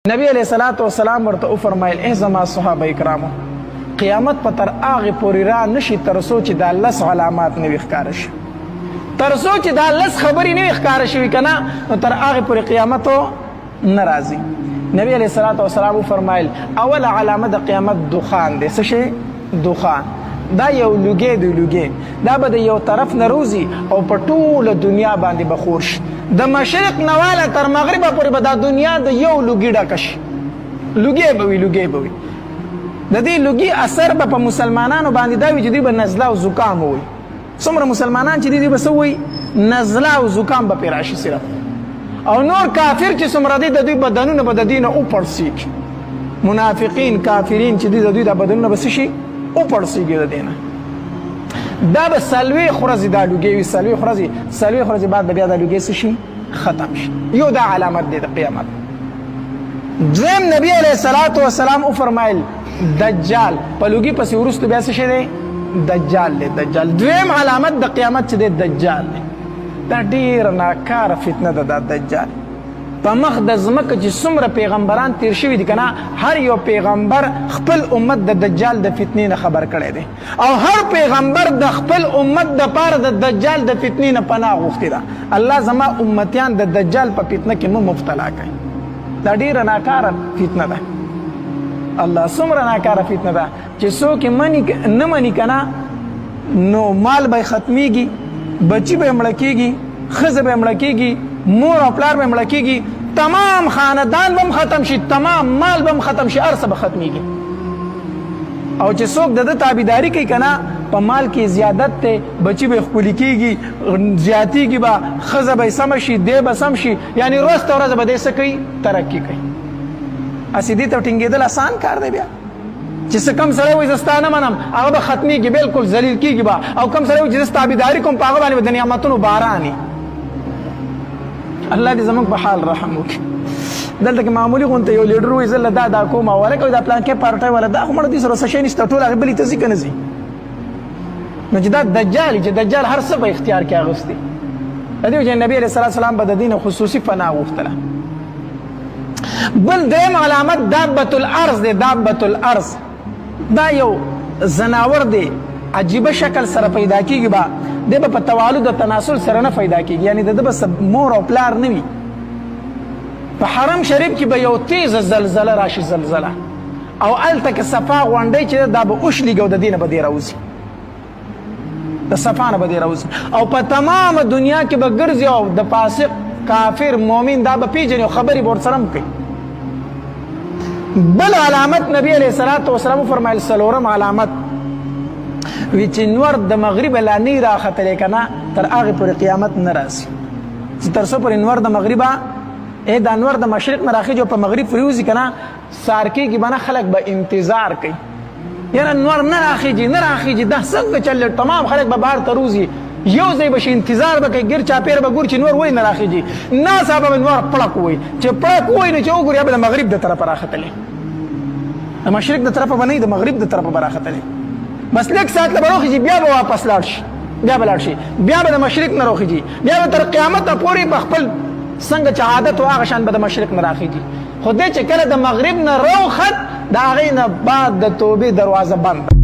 نبی علیہ الصلوۃ والسلام ورته فرمایل ای زما صحابه کرامو قیامت په تر هغه پورې را نشي تر څو چې د الله علامات نه ښکار شي تر څو چې د الله خبرې نه ښکار شي کنه نو تر هغه پورې قیامت ناراضي نبی علیہ الصلوۃ والسلام فرمایل اول علامه د قیامت دخان دی څه شي دخان دا یو لوګي دی لوګي دا به یو طرف نه روزي او په ټوله دنیا باندې بخور شي د مشرق نواله تر مغرب پورې به د دنیا د یو لوګي ډکش لوګي به وي د دې لوګي اثر به په مسلمانانو باندې دا وي چې دوی به نزله او زکام وي څومره مسلمانان چې دوی به څه وي نزله او زکام به پرې راشي صرف او نور کافر چې څومره دي د دوی بدنونه به د دې نه وپړسي منافقین کافرین چې دوی د بدنونه به څه شي وپړسيږي د دې نه دا به سلوي خرزي دا لوګي وي سلوي خرزي بعد بیا دا لوګي څه شي ختم شي یو دا علامت دی د قیامت دویم نبی علیہ الصلوۃ والسلام او فرمایل دجال په لوګي پسې ورستو بیا څه شي دی دجال دویم علامت د قیامت چې دی دجال دی دا ډیر ناکاره فتنه ده د دجال په مخ د ځمکه چې څومره پیغمبران تیر شوي دي کنه هر یو پیغمبر خپل امت د دجال د فتنې نه خبر کړی دی او هر پیغمبر د خپل امت د پاره د دجال د فتنې نه پناه غوښتې ده الله زما امتیان د دجال په فتنه کې مو مبتلا کوي دا ډیره ناکاره فتنه ده الله څومره ناکاره فتنه ده چې څوک نه مني کنه نو مال به ختمیږي بچی به مړه کیږي ښځه به مړه کیږي مور او پلار به مړه کیږي تمام خاندان به ختم شي تمام مال به ختم شي ارسه به ختمیږي او چې څوک د تابعداري کوي کنه په مال کې زیادت ته بچی به خپل کیږي زیاتیږي به ښځه به سم شي دی به سم شي یعنی ورځ ورځ به دې څه کوي ترقی کوي اسیدي ته ټینګېدل آسان کار دی بیا چې څه کم سره وي زستانه منم هغه به ختمیږي بالکل ذلیل کیږي به او کم سره وي چې تابعداري کوم په هغه باندې د نعمتونو باراني الله دې زموږ په حال رحم وکړي دلته کې معمولی غونته یو لیډر وي زه دا کوم او ولکه دا پلان کې پارټي ولا دا خو مړ دي سره څه شي نشته ټول هغه بلې ته ځي کنه ځي نو چې دا دجال هر څه په اختیار کې اغوستي د دې چې نبی علیہ الصلوۃ والسلام به د دین خصوصي پناه غوښتله بل دیم علامت دابۃ الارض دی دابۃ الارض دا یو زناور دی عجیبه شکل سره پیدا کیږي با د په توالد او تناسل سره نه پیدا کیږي یعنی د بس مور او پلار نه وي په حرم شریف کې به یو تیز زلزله راشي زلزله او الته کې صفا غونډې چې دا به اوشلېږي او د دینه به دی راوځي د صفا نه به دی راوځي او په تمام دنیا کې به ګرځي او د فاسق کافر مؤمن دا به پیژني او خبرې به ورسره کوي بل علامت نبی علیہ الصلوۃ والسلام فرمایل څلورم علامت وی چې نور د مغرب لا نه راختلی کنه تر هغه پورې قیامت نه راځي چې تر څو پورې نور د مغربه دا نور د مشرق نه راخیږي په مغرب فریوزي کنه سارکی کې باندې خلک به انتظار کوي یاره نور نه راخیږي دا څنګه چل تمام خلک به بهر ته روزي یو ځای به انتظار به کوي ګر چاپیر به ګور چې نور وای نه راخیږي نه صاحب نور پړک وای چې پړک وای نه چې وګوري به مغرب د طرف راختلی د مشرق د طرف باندې د مغرب د طرف راختلی بس لیک ساعت له بروخي بیا به واپس لاړ شي بیا به د مشرق نه روخي بیا به تر قیامت پورې په خپل څنګه چې عادت او هغه شان به د مشرق نه راخیږي خو دې چې کله د مغرب نه روخت دا غي نه بعد د توبې دروازه بند